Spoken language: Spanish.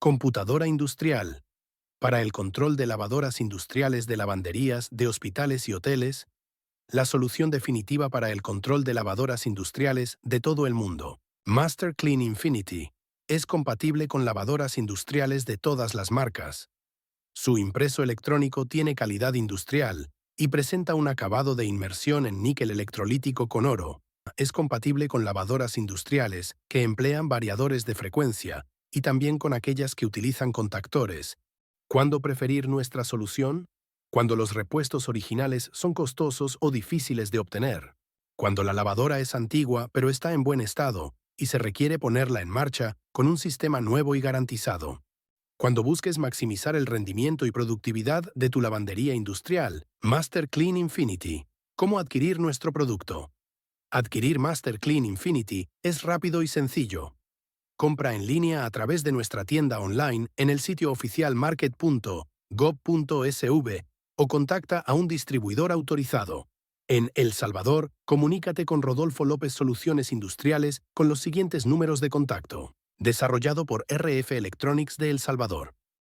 Computadora industrial. Para el control de lavadoras industriales de lavanderías, de hospitales y hoteles, la solución definitiva para el control de lavadoras industriales de todo el mundo. Master Clean Infinity es compatible con lavadoras industriales de todas las marcas. Su impreso electrónico tiene calidad industrial y presenta un acabado de inmersión en níquel electrolítico con oro. Es compatible con lavadoras industriales que emplean variadores de frecuencia y también con aquellas que utilizan contactores. ¿Cuándo preferir nuestra solución? Cuando los repuestos originales son costosos o difíciles de obtener. Cuando la lavadora es antigua pero está en buen estado y se requiere ponerla en marcha con un sistema nuevo y garantizado. Cuando busques maximizar el rendimiento y productividad de tu lavandería industrial, Master Clean Infinity. ¿Cómo adquirir nuestro producto? Adquirir Master Clean Infinity es rápido y sencillo. Compra en línea a través de nuestra tienda online en el sitio oficial market.gov.sv o contacta a un distribuidor autorizado. En El Salvador, comunícate con Rodolfo López Soluciones Industriales con los siguientes números de contacto. Desarrollado por RF Electronics de El Salvador.